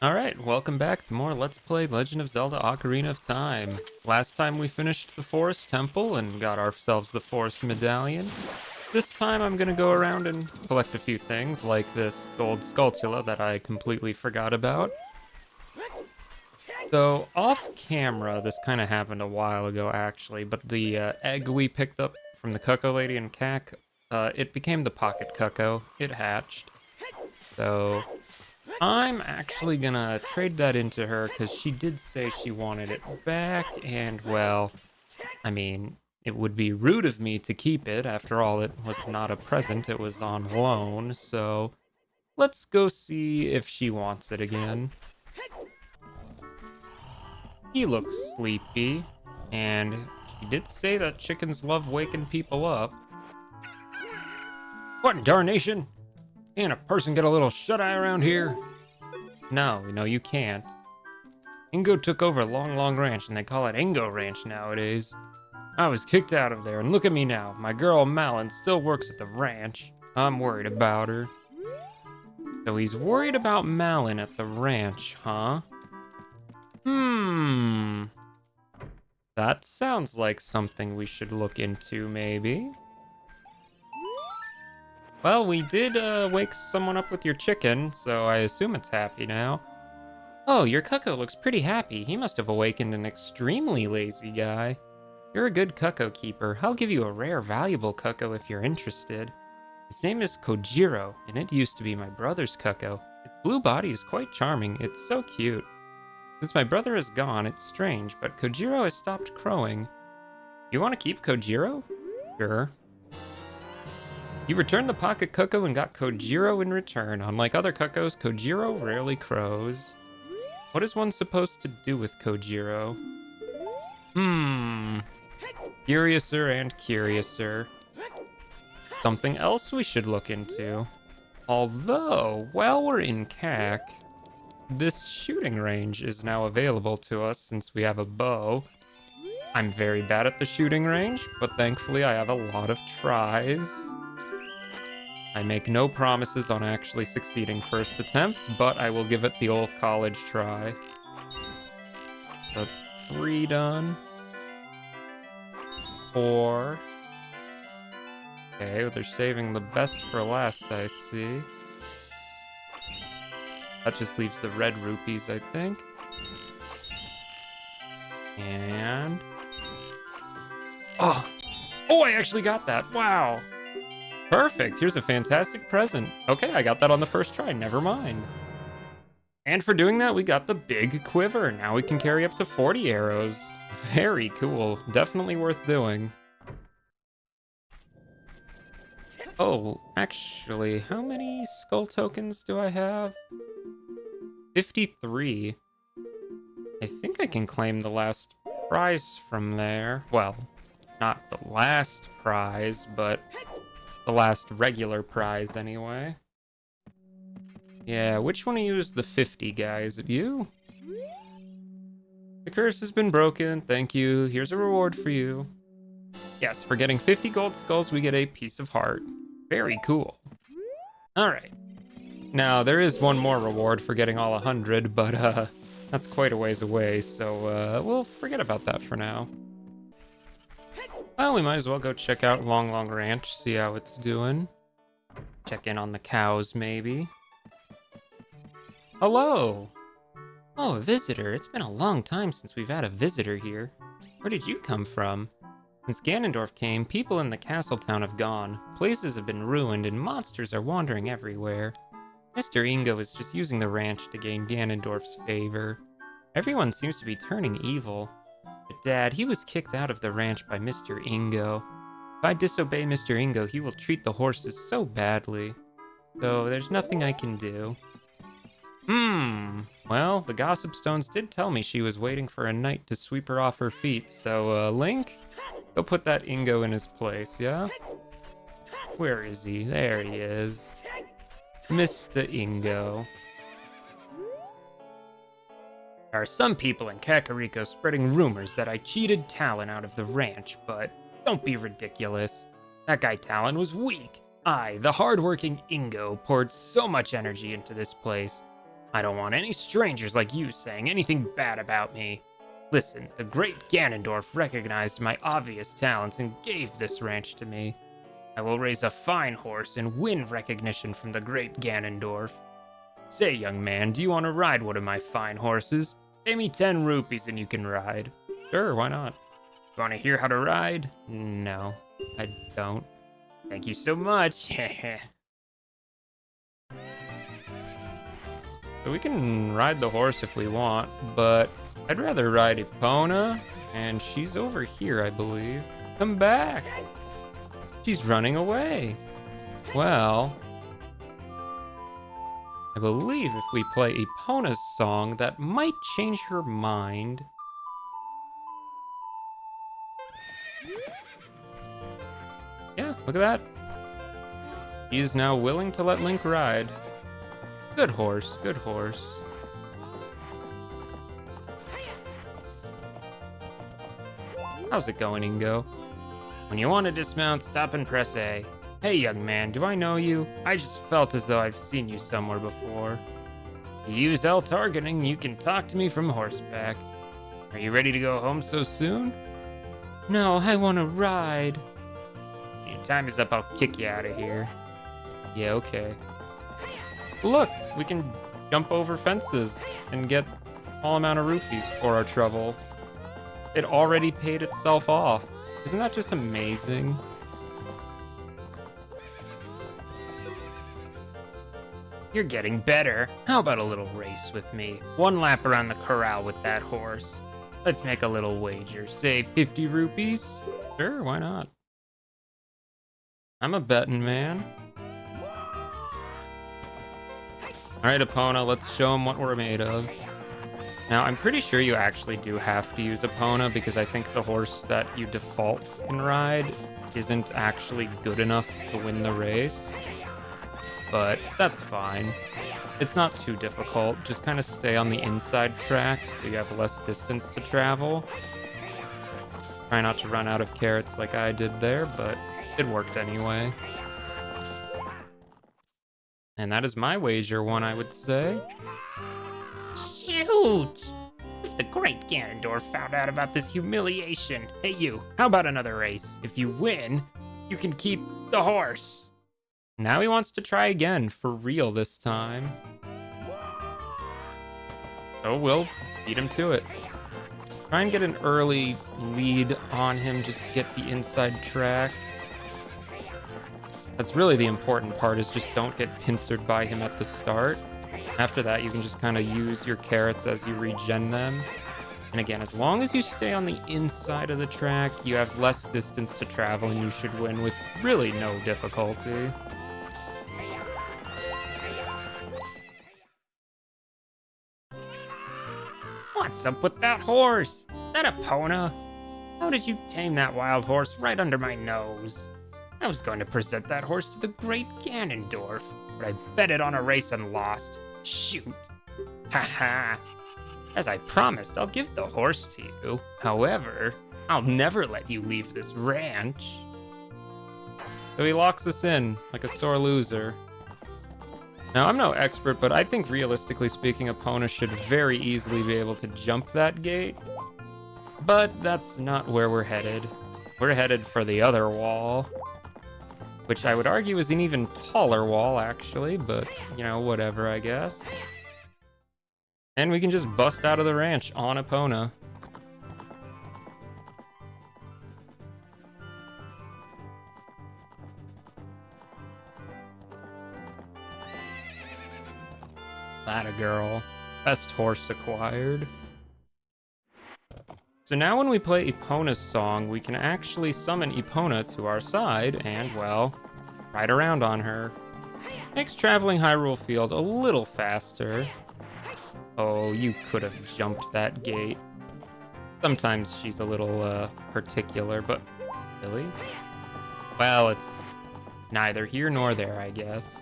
Alright, welcome back to more Let's Play Legend of Zelda Ocarina of Time. Last time we finished the Forest Temple and got ourselves the Forest Medallion. This time I'm gonna go around and collect a few things, like this gold Skulltula that I completely forgot about. So, off camera, this kind of happened a while ago actually, but the egg we picked up from the Cucco Lady in Cac, it became the Pocket Cucco. It hatched. So, I'm actually gonna trade that into her because she did say she wanted it back, and well, I mean, it would be rude of me to keep it. After all, it was not a present, it was on loan, so let's go see if she wants it again. He looks sleepy, and she did say that chickens love waking people up. What in darnation? Can't a person get a little shut-eye around here? No, you can't. Ingo took over Long Long Ranch, and they call it Ingo Ranch nowadays. I was kicked out of there, and look at me now. My girl Malin still works at the ranch. I'm worried about her. So he's worried about Malin at the ranch, huh? That sounds like something we should look into, maybe. Well, we did wake someone up with your chicken, so I assume it's happy now. Oh, your Cucco looks pretty happy. He must have awakened an extremely lazy guy. You're a good Cucco keeper. I'll give you a rare, valuable Cucco if you're interested. His name is Kojiro, and it used to be my brother's Cucco. Its blue body is quite charming. It's so cute. Since my brother is gone, it's strange, but Kojiro has stopped crowing. You want to keep Kojiro? Sure. You returned the pocket Cucco and got Kojiro in return. Unlike other Cuccos, Kojiro rarely crows. What is one supposed to do with Kojiro? Curiouser and curiouser. Something else we should look into. Although, while we're in Cac, this shooting range is now available to us since we have a bow. I'm very bad at the shooting range, but thankfully I have a lot of tries. I make no promises on actually succeeding first attempt, but I will give it the old college try. That's 3 done. 4. Okay, they're saving the best for last, I see. That just leaves the red rupees, I think. And... Oh, I actually got that. Wow. Perfect. Here's a fantastic present. Okay, I got that on the first try. Never mind. And for doing that, we got the big quiver. Now we can carry up to 40 arrows. Very cool. Definitely worth doing. Oh, actually, how many skull tokens do I have? 53. I think I can claim the last prize from there. Well, not the last prize, but the last regular prize anyway. Yeah, which one of you is the 50 guy? Is it you? The curse has been broken. Thank you. Here's a reward for you. Yes, for getting 50 gold skulls, we get a piece of heart. Very cool. All right. Now, there is one more reward for getting all 100, but that's quite a ways away, so we'll forget about that for now. Well, we might as well go check out Long Long Ranch, see how it's doing. Check in on the cows, maybe. Hello! Oh, a visitor. It's been a long time since we've had a visitor here. Where did you come from? Since Ganondorf came, people in the castle town have gone. Places have been ruined and monsters are wandering everywhere. Mr. Ingo is just using the ranch to gain Ganondorf's favor. Everyone seems to be turning evil. But Dad, he was kicked out of the ranch by Mr. Ingo. If I disobey Mr. Ingo, he will treat the horses so badly. So there's nothing I can do. Well, the Gossip Stones did tell me she was waiting for a knight to sweep her off her feet, so, Link, go put that Ingo in his place, yeah? Where is he? There he is. Mr. Ingo. There are some people in Kakariko spreading rumors that I cheated Talon out of the ranch, but don't be ridiculous. That guy Talon was weak. I, the hardworking Ingo, poured so much energy into this place. I don't want any strangers like you saying anything bad about me. Listen, the great Ganondorf recognized my obvious talents and gave this ranch to me. I will raise a fine horse and win recognition from the great Ganondorf. Say, young man, do you want to ride one of my fine horses? Pay me 10 rupees and you can ride. Sure, why not? You want to hear how to ride? No, I don't. Thank you so much. So we can ride the horse if we want, but I'd rather ride Epona, and she's over here, I believe. Come back! She's running away. Well, I believe if we play Epona's song, that might change her mind. Yeah, look at that. She is now willing to let Link ride. Good horse, good horse. How's it going, Ingo? When you want to dismount, stop and press A. Hey, young man, do I know you? I just felt as though I've seen you somewhere before. If you use L targeting, you can talk to me from horseback. Are you ready to go home so soon? No, I want to ride. When your time is up, I'll kick you out of here. Yeah, okay. Look, we can jump over fences and get all amount of rupees for our trouble. It already paid itself off. Isn't that just amazing? You're getting better. How about a little race with me? 1 lap around the corral with that horse. Let's make a little wager. Say 50 rupees? Sure, why not? I'm a betting man. Alright, Epona, let's show him what we're made of. Now, I'm pretty sure you actually do have to use Epona because I think the horse that you default can ride isn't actually good enough to win the race. But that's fine. It's not too difficult. Just kind of stay on the inside track so you have less distance to travel. Try not to run out of carrots like I did there, but it worked anyway. And that is my wager one, I would say. Shoot! If the great Ganondorf found out about this humiliation. Hey you, how about another race? If you win, you can keep the horse. Now he wants to try again, for real this time. So we'll beat him to it. Try and get an early lead on him just to get the inside track. That's really the important part, is just don't get pincered by him at the start. After that, you can just kind of use your carrots as you regen them. And again, as long as you stay on the inside of the track, you have less distance to travel and you should win with really no difficulty. What's up with that horse? That Epona? How did you tame that wild horse right under my nose? I was going to present that horse to the great Ganondorf, but I bet it on a race and lost. Shoot. Haha. As I promised, I'll give the horse to you. However, I'll never let you leave this ranch. So he locks us in, like a sore loser. Now, I'm no expert, but I think realistically speaking, Epona should very easily be able to jump that gate. But that's not where we're headed. We're headed for the other wall. Which I would argue is an even taller wall, actually, but, you know, whatever, I guess. And we can just bust out of the ranch on Epona. That a girl. Best horse acquired. So now when we play Epona's song, we can actually summon Epona to our side and, well, ride around on her. Makes traveling Hyrule Field a little faster. Oh, you could have jumped that gate. Sometimes she's a little, particular, but really? Well, it's neither here nor there, I guess.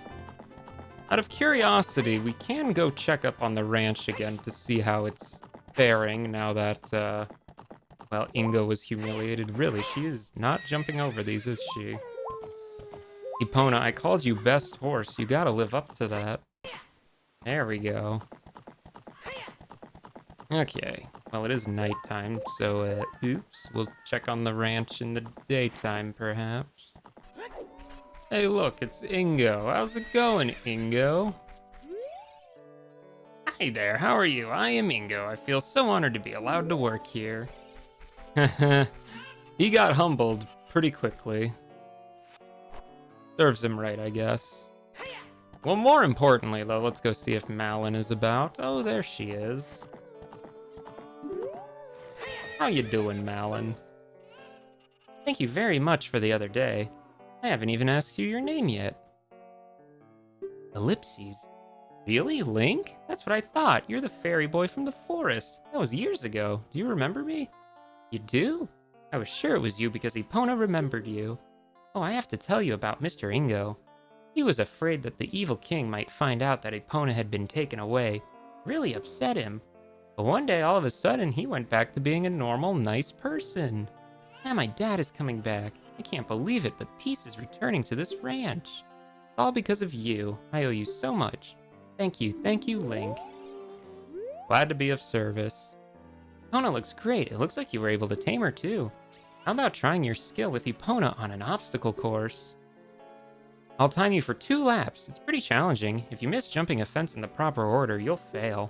Out of curiosity, we can go check up on the ranch again to see how it's faring now that, well, Ingo was humiliated. Really, she is not jumping over these, is she? Epona, I called you best horse. You gotta live up to that. There we go. Okay, well, it is nighttime, so, oops, we'll check on the ranch in the daytime, perhaps. Hey, look, it's Ingo. How's it going, Ingo? Hi there, how are you? I am Ingo. I feel so honored to be allowed to work here. He got humbled pretty quickly. Serves him right, I guess. Well, more importantly, though, let's go see if Malin is about. Oh, there she is. How you doing, Malin? Thank you very much for the other day. I haven't even asked you your name yet. Ellipses. Really, Link? That's what I thought. You're the fairy boy from the forest. That was years ago. Do you remember me? You do? I was sure it was you because Epona remembered you. Oh, I have to tell you about Mr. Ingo. He was afraid that the evil king might find out that Epona had been taken away. Really upset him. But one day, all of a sudden, he went back to being a normal, nice person. Now my dad is coming back. I can't believe it, but peace is returning to this ranch. All because of you. I owe you so much. Thank you, Link. Glad to be of service. Epona looks great. It looks like you were able to tame her too. How about trying your skill with Epona on an obstacle course? I'll time you for 2 laps. It's pretty challenging. If you miss jumping a fence in the proper order, you'll fail.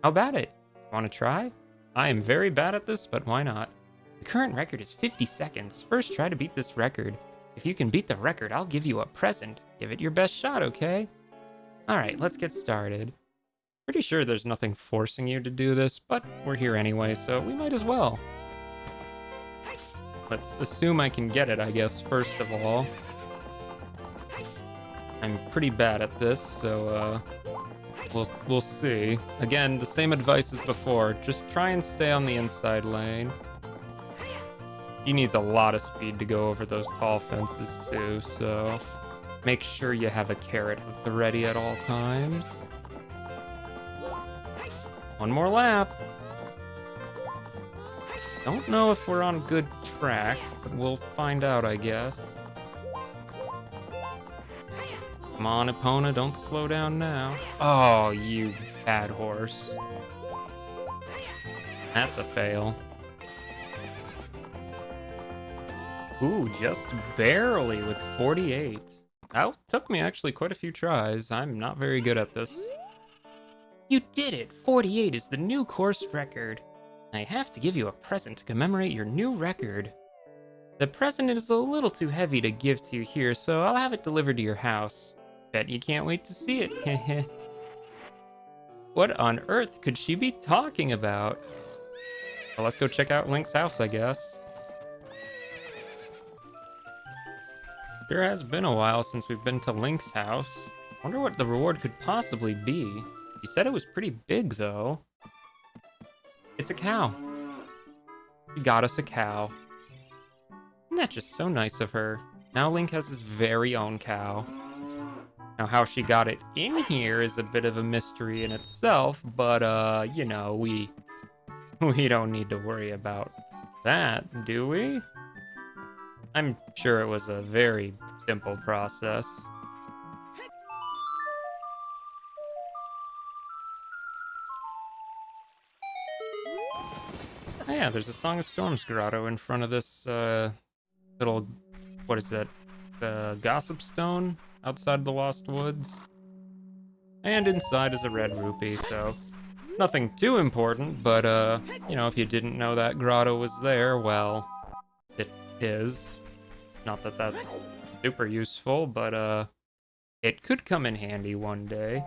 How about it? Want to try? I am very bad at this, but why not? The current record is 50 seconds. First, try to beat this record. If you can beat the record, I'll give you a present. Give it your best shot, okay? Alright, let's get started. Pretty sure there's nothing forcing you to do this, but we're here anyway, so we might as well. Let's assume I can get it, I guess, first of all. I'm pretty bad at this, so we'll see. Again, the same advice as before. Just try and stay on the inside lane. He needs a lot of speed to go over those tall fences too, so make sure you have a carrot at the ready at all times. One more lap. Don't know if we're on good track, but we'll find out, I guess. Come on, Epona, don't slow down now. Oh, you bad horse. That's a fail. Ooh, just barely with 48. That took me actually quite a few tries. I'm not very good at this. You did it! 48 is the new course record. I have to give you a present to commemorate your new record. The present is a little too heavy to give to you here, so I'll have it delivered to your house. Bet you can't wait to see it, heh. What on earth could she be talking about? Well, let's go check out Link's house, I guess. Sure has been a while since we've been to Link's house. Wonder what the reward could possibly be. She said it was pretty big, though. It's a cow. She got us a cow. Isn't that just so nice of her? Now Link has his very own cow. Now, how she got it in here is a bit of a mystery in itself, but, you know, we don't need to worry about that, do we? I'm sure it was a very simple process. Oh yeah, there's a Song of Storms grotto in front of this, little, what is that, Gossip Stone outside the Lost Woods. And inside is a red rupee, so nothing too important, but, you know, if you didn't know that grotto was there, well, it is. Not that that's super useful, but, it could come in handy one day.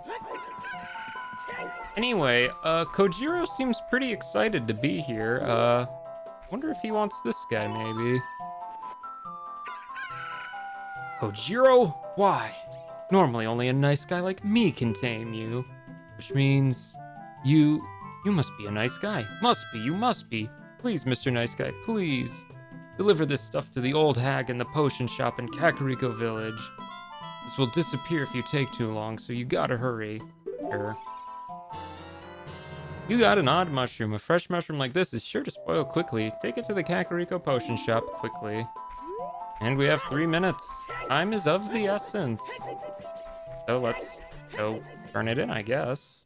Anyway, Kojiro seems pretty excited to be here. Wonder if he wants this guy, maybe. Kojiro? Why? Normally only a nice guy like me can tame you. Which means you must be a nice guy. You must be. Please, Mr. Nice Guy, please. Deliver this stuff to the old hag in the potion shop in Kakariko Village. This will disappear if you take too long, so you gotta hurry. Sure. You got an odd mushroom. A fresh mushroom like this is sure to spoil quickly. Take it to the Kakariko potion shop quickly. And we have 3 minutes. Time is of the essence. So let's go turn it in, I guess.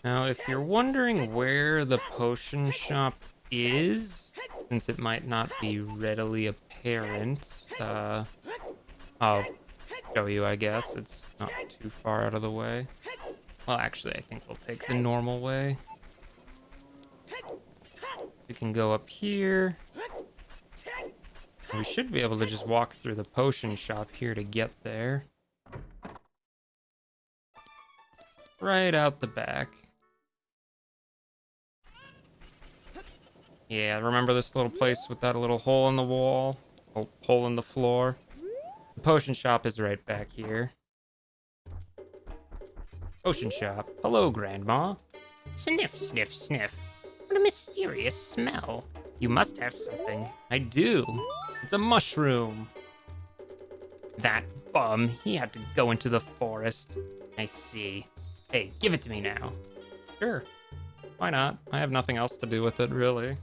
Now, if you're wondering where the potion shop is, since it might not be readily apparent, I'll show you, I guess. It's not too far out of the way. Well, actually, I think we'll take the normal way. We can go up here. We should be able to just walk through the potion shop here to get there. Right out the back. Yeah, remember this little place with that little hole in the wall? Oh, hole in the floor? The potion shop is right back here. Potion shop. Hello, Grandma. Sniff, sniff, sniff. What a mysterious smell. You must have something. I do. It's a mushroom. That bum, he had to go into the forest. I see. Hey, give it to me now. Sure. Why not? I have nothing else to do with it, really.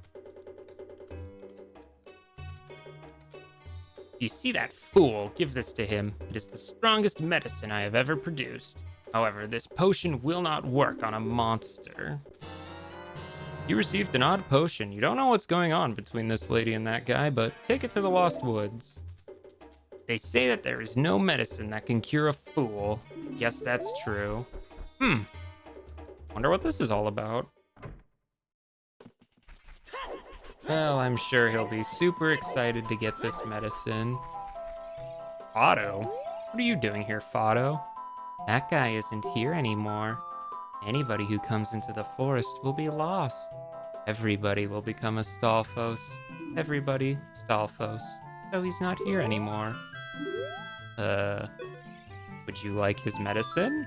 You see that fool? Give this to him. It is the strongest medicine I have ever produced. However, this potion will not work on a monster. You received an odd potion. You don't know what's going on between this lady and that guy, but take it to the Lost Woods. They say that there is no medicine that can cure a fool. Guess that's true. Wonder what this is all about. Well, I'm sure he'll be super excited to get this medicine. Fado? What are you doing here, Fado? That guy isn't here anymore. Anybody who comes into the forest will be lost. Everybody will become a Stalfos. Everybody, Stalfos. So he's not here anymore. Would you like his medicine?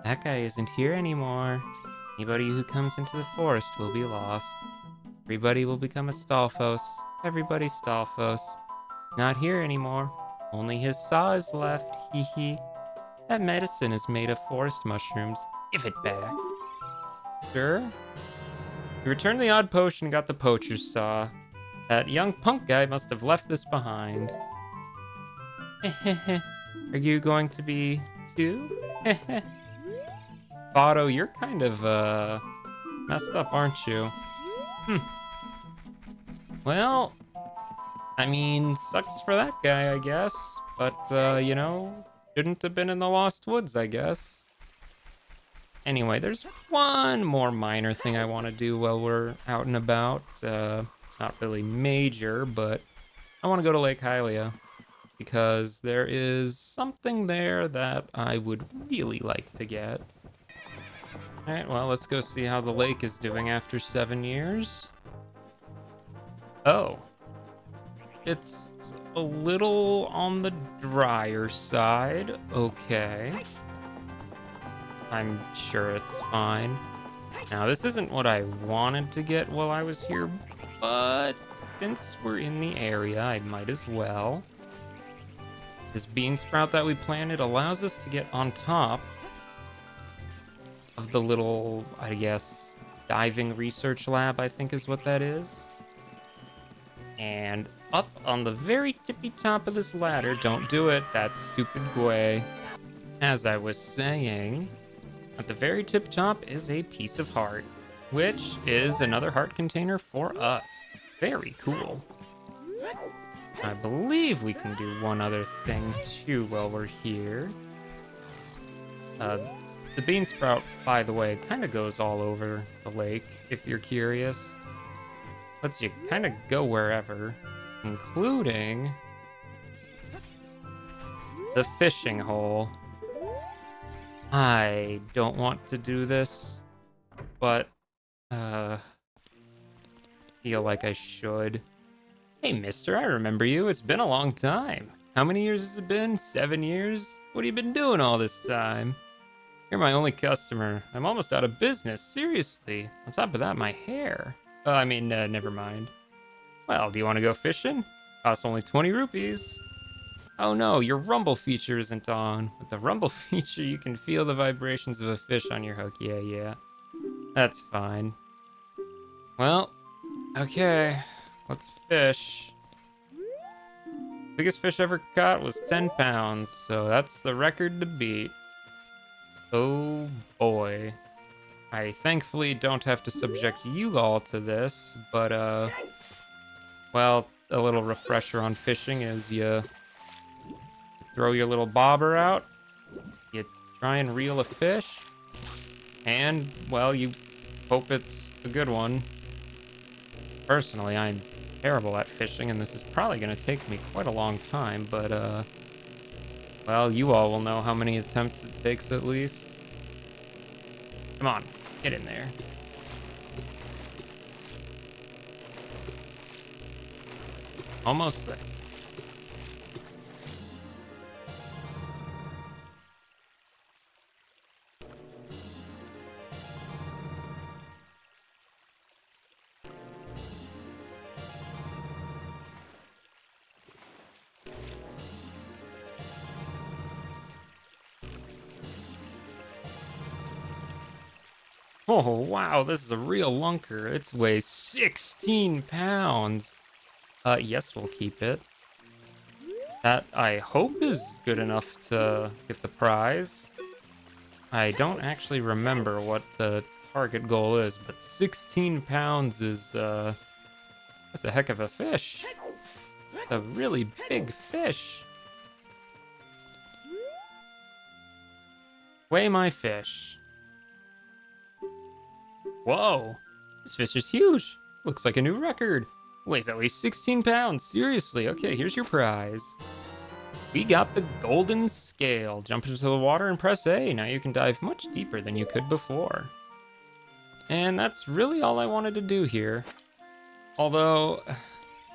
That guy isn't here anymore. Anybody who comes into the forest will be lost. Everybody will become a Stalfos. Everybody Stalfos. Not here anymore. Only his saw is left. Hee hee. That medicine is made of forest mushrooms. Give it back. Sure. You returned the odd potion and got the poacher's saw. That young punk guy must have left this behind. Are you going to be too? Fado, you're kind of messed up, aren't you? Well, I mean, sucks for that guy, I guess. But, you know, shouldn't have been in the Lost Woods, I guess. Anyway, there's one more minor thing I want to do while we're out and about. It's not really major, but I want to go to Lake Hylia because there is something there that I would really like to get. All right, well, let's go see how the lake is doing after 7 years. Oh. It's a little on the drier side. Okay. I'm sure it's fine. Now, this isn't what I wanted to get while I was here, but since we're in the area, I might as well. This bean sprout that we planted allows us to get on top of the little, I guess, diving research lab, I think is what that is. And up on the very tippy top of this ladder, don't do it, that's stupid Gwei. As I was saying, at the very tip top is a piece of heart, which is another heart container for us. Very cool. I believe we can do one other thing too while we're here. The bean sprout, by the way, kind of goes all over the lake, if you're curious. Lets you kind of go wherever, including the fishing hole. I don't want to do this, but feel like I should. Hey, mister, I remember you. It's been a long time. How many years has it been? 7 years? What have you been doing all this time? You're my only customer. I'm almost out of business, seriously. On top of that, my hair. Never mind. Well, do you want to go fishing? Costs only 20 rupees. Oh no, your rumble feature isn't on. With the rumble feature, you can feel the vibrations of a fish on your hook. Yeah. That's fine. Well, okay. Let's fish. Biggest fish ever caught was 10 pounds, so that's the record to beat. Oh boy. I thankfully don't have to subject you all to this, but, well, a little refresher on fishing is you throw your little bobber out, you try and reel a fish, and, well, you hope it's a good one. Personally, I'm terrible at fishing, and this is probably going to take me quite a long time, but, well, you all will know how many attempts it takes at least. Come on, get in there. Almost there. Oh, wow, this is a real lunker. It weighs 16 pounds. Yes, we'll keep it. That, I hope, is good enough to get the prize. I don't actually remember what the target goal is, but 16 pounds is, that's a heck of a fish. It's a really big fish. Weigh my fish. Whoa, this fish is huge. Looks like a new record. Weighs at least 16 pounds. Seriously. Okay, here's your prize. We got the golden scale. Jump into the water and press A. Now you can dive much deeper than you could before. And that's really all I wanted to do here. Although,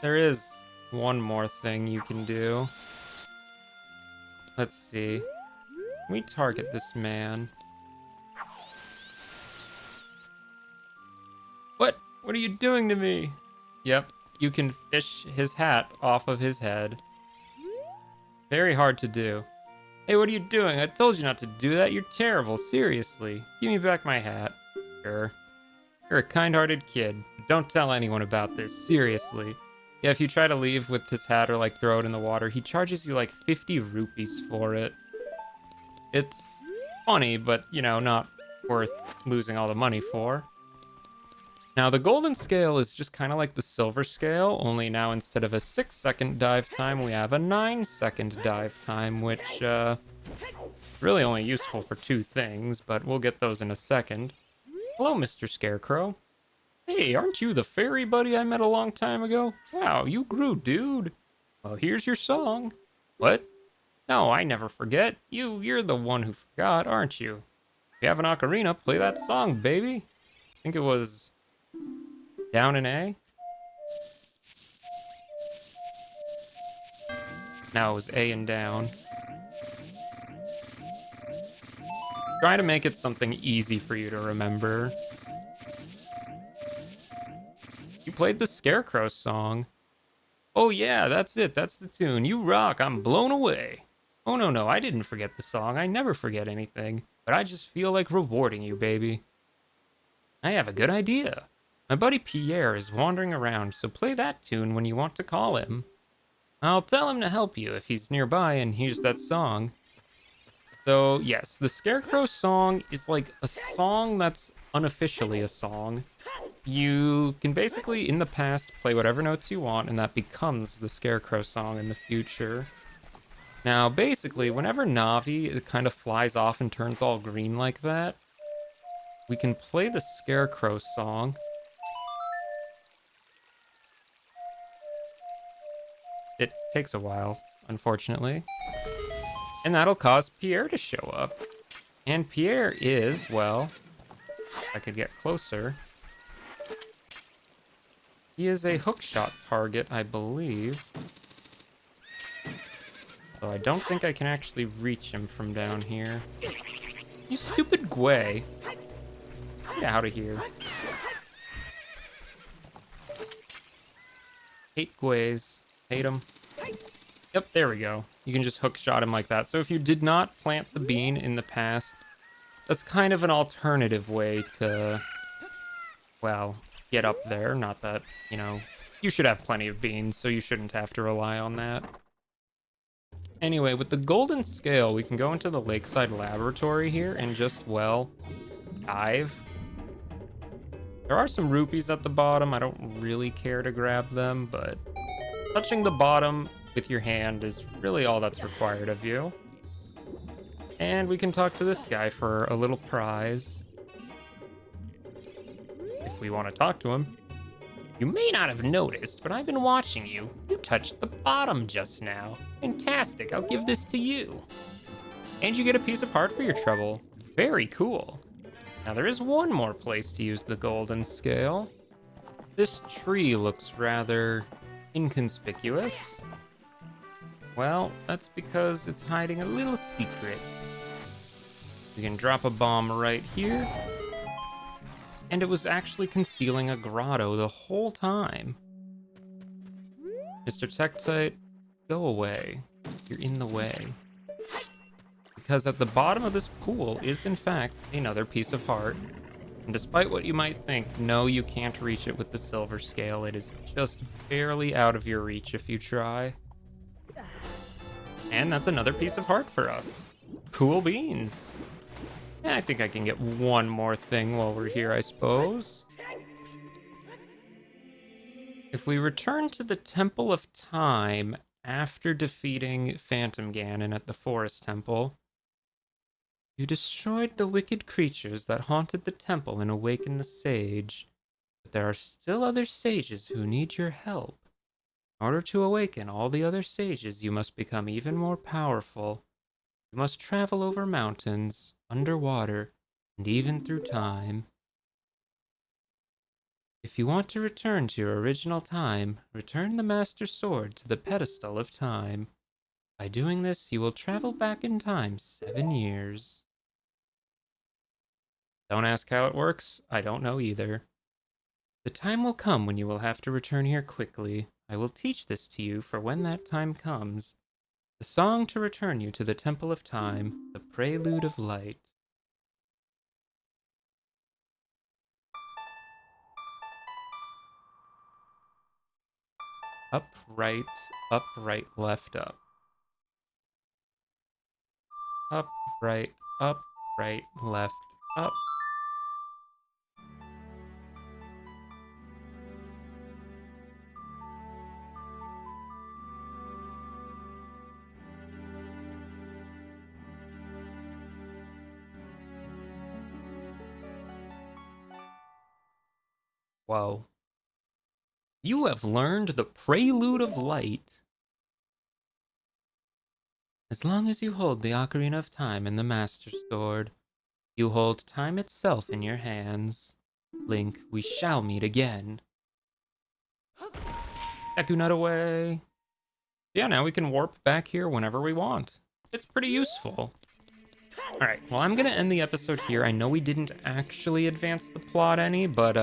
there is one more thing you can do. Let's see. Can we target this man? What? What are you doing to me? Yep, you can fish his hat off of his head. Very hard to do. Hey, what are you doing? I told you not to do that. You're terrible. Seriously. Give me back my hat. Sure. You're a kind-hearted kid. Don't tell anyone about this. Seriously. Yeah, if you try to leave with his hat or, like, throw it in the water, he charges you, like, 50 rupees for it. It's funny, but, you know, not worth losing all the money for. Now, the golden scale is just kind of like the silver scale, only now instead of a 6-second dive time, we have a 9-second dive time, which, really only useful for 2 things, but we'll get those in a second. Hello, Mr. Scarecrow. Hey, aren't you the fairy buddy I met a long time ago? Wow, you grew, dude. Well, here's your song. What? No, I never forget. You're the one who forgot, aren't you? If you have an ocarina, play that song, baby. I think it was down in A. Now it was A and down. Try to make it something easy for you to remember. You played the Scarecrow song. Oh yeah, that's it. That's the tune. You rock. I'm blown away. Oh no, I didn't forget the song. I never forget anything. But I just feel like rewarding you, baby. I have a good idea. My buddy Pierre is wandering around, so play that tune when you want to call him. I'll tell him to help you if he's nearby and hears that song. So, yes, the Scarecrow song is like a song that's unofficially a song. You can basically, in the past, play whatever notes you want, and that becomes the Scarecrow song in the future. Now, basically, whenever Navi kind of flies off and turns all green like that, we can play the Scarecrow song. It takes a while, unfortunately. And that'll cause Pierre to show up. And Pierre is, well, if I could get closer. He is a hookshot target, I believe. So I don't think I can actually reach him from down here. You stupid Gwei. Get out of here. Hate Gweis. Hate him. Yep, there we go. You can just hook shot him like that. So if you did not plant the bean in the past, that's kind of an alternative way to, well, get up there. Not that, you know, you should have plenty of beans, so you shouldn't have to rely on that. Anyway, with the golden scale, we can go into the lakeside laboratory here and just, well, dive. There are some rupees at the bottom. I don't really care to grab them, but touching the bottom with your hand is really all that's required of you. And we can talk to this guy for a little prize, if we want to talk to him. You may not have noticed, but I've been watching you. You touched the bottom just now. Fantastic, I'll give this to you. And you get a piece of heart for your trouble. Very cool. Now there is one more place to use the golden scale. This tree looks rather inconspicuous. Well, that's because it's hiding a little secret. We can drop a bomb right here. And it was actually concealing a grotto the whole time. Mr. Tektite, go away. You're in the way. Because at the bottom of this pool is in fact another piece of heart. And despite what you might think, no, you can't reach it with the silver scale. It is just barely out of your reach if you try. And that's another piece of heart for us. Cool beans. I think I can get one more thing while we're here, I suppose. If we return to the Temple of Time after defeating Phantom Ganon at the Forest Temple, you destroyed the wicked creatures that haunted the temple and awakened the sage. But there are still other sages who need your help. In order to awaken all the other sages, you must become even more powerful. You must travel over mountains, underwater, and even through time. If you want to return to your original time, return the Master Sword to the pedestal of time. By doing this, you will travel back in time 7 years. Don't ask how it works, I don't know either. The time will come when you will have to return here quickly. I will teach this to you for when that time comes. The song to return you to the Temple of Time, the Prelude of Light. Up, right, left, up. Up, right, left, up. Whoa. You have learned the Prelude of Light. As long as you hold the Ocarina of Time and the Master Sword, you hold time itself in your hands. Link, we shall meet again. Deku away. Yeah, now we can warp back here whenever we want. It's pretty useful. Alright, well, I'm gonna end the episode here. I know we didn't actually advance the plot any, but,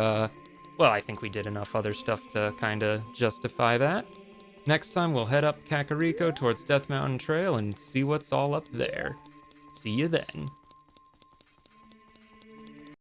well, I think we did enough other stuff to kinda justify that. Next time, we'll head up Kakariko towards Death Mountain Trail and see what's all up there. See you then.